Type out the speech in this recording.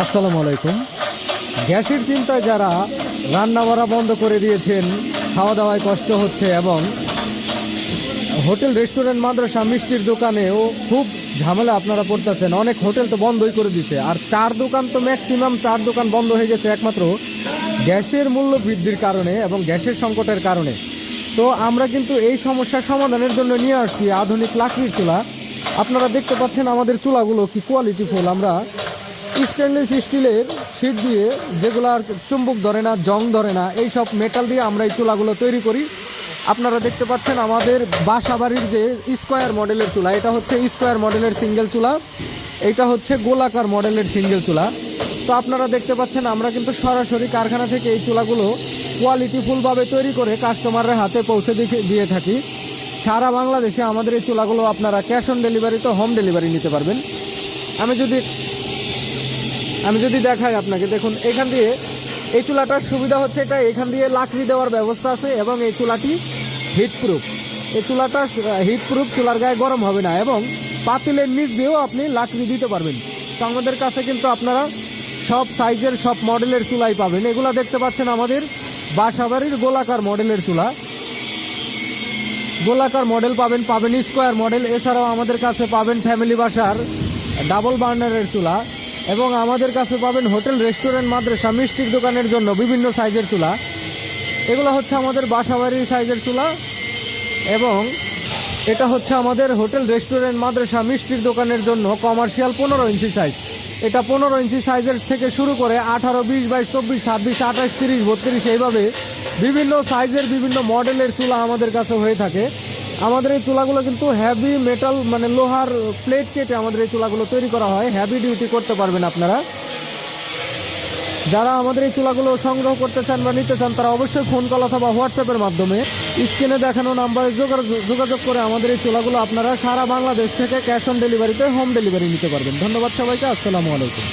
আসসালামু আলাইকুম। গ্যাসের চিন্তায় যারা রান্না বাড়া বন্ধ করে দিয়েছেন, খাওয়া দাওয়ায় কষ্ট হচ্ছে এবং হোটেল রেস্টুরেন্ট মাদ্রাসা মিষ্টির দোকানেও খুব ঝামেলা আপনারা পড়তেছেন। অনেক হোটেল তো বন্ধই করে দিছে, আর চার দোকান তো ম্যাক্সিমাম চার দোকান বন্ধ হয়ে গেছে একমাত্র গ্যাসের মূল্য বৃদ্ধির কারণে এবং গ্যাসের সংকটের কারণে। তো আমরা কিন্তু এই সমস্যার সমাধানের জন্য নিয়ে আসছি আধুনিক লাকড়ির চুলা। আপনারা দেখতে পাচ্ছেন আমাদের চুলাগুলো কি কোয়ালিটিফুল। আমরা স্টেনলেস স্টিলের শিট দিয়ে, যেগুলো আর চুম্বক ধরে না, জং ধরে না, এই সব মেটাল দিয়ে আমরা এই চুলাগুলো তৈরি করি। আপনারা দেখতে পাচ্ছেন আমাদের বাসাবাড়ির যে স্কোয়ার মডেলের চুলা, এটা হচ্ছে স্কোয়ার মডেলের সিঙ্গেল চুলা, এইটা হচ্ছে গোলাকার মডেলের সিঙ্গেল চুলা। তো আপনারা দেখতে পাচ্ছেন আমরা কিন্তু সরাসরি কারখানা থেকে এই চুলাগুলো কোয়ালিটিফুলভাবে তৈরি করে কাস্টমারের হাতে পৌঁছে দিয়ে থাকি। সারা বাংলাদেশে আমাদের এই চুলাগুলো আপনারা ক্যাশ অন ডেলিভারি তো হোম ডেলিভারি নিতে পারবেন। আমি যদি দেখাই আপনাকে, দেখুন এখান দিয়ে এই চুলাটার সুবিধা হচ্ছে এটা এখান দিয়ে লাকড়ি দেওয়ার ব্যবস্থা আছে এবং এই চুলাটি হিটপ্রুফ। এই চুলাটা হিটপ্রুফ, চুলার গায়ে গরম হবে না এবং পাতিলের নিচ দিয়েও আপনি লাকড়ি দিতে পারবেন। তো আমাদের কাছে কিন্তু আপনারা সব সাইজের সব মডেলের চুলাই পাবেন। এগুলা দেখতে পাচ্ছেন আমাদের বাসাবাড়ির গোলাকার মডেলের চুলা, গোলাকার মডেল পাবেন স্কোয়ার মডেল। এছাড়াও আমাদের কাছে পাবেন ফ্যামিলি বাসার ডাবল বার্নারের চুলা এবং আমাদের কাছে পাবেন হোটেল রেস্টুরেন্ট মাদ্রাসা মিষ্টির দোকানের জন্য বিভিন্ন সাইজের চুলা। এগুলো হচ্ছে আমাদের বাসাবাড়ির সাইজের চুলা এবং এটা হচ্ছে আমাদের হোটেল রেস্টুরেন্ট মাদ্রাসা মিষ্টির দোকানের জন্য কমার্শিয়াল 15 ইঞ্চি সাইজ। এটা 15 ইঞ্চি সাইজের থেকে শুরু করে 18, 20, 22, 24, 26, 28, 30, 32 এইভাবে বিভিন্ন সাইজের বিভিন্ন মডেলের চুলা আমাদের কাছে হয়ে থাকে। আমাদের এই চুলাগুলো কিন্তু হেভি মেটাল, মানে লোহার প্লেট কেটে আমাদের এই চুলাগুলো তৈরি করা হয়। হেভি ডিউটি করতে পারবেন আপনারা। যারা আমাদের এই চুলাগুলো সংগ্রহ করতে চান বা নিতে চান তারা অবশ্যই ফোন কল অথবা হোয়াটসঅ্যাপের মাধ্যমে স্ক্রিনে দেখানো নাম্বারে যোগাযোগ করে আমাদের এই চুলাগুলো আপনারা সারা বাংলাদেশ থেকে ক্যাশ অন ডেলিভারিতে হোম ডেলিভারি নিতে পারবেন। ধন্যবাদ সবাইকে। আসসালামু আলাইকুম।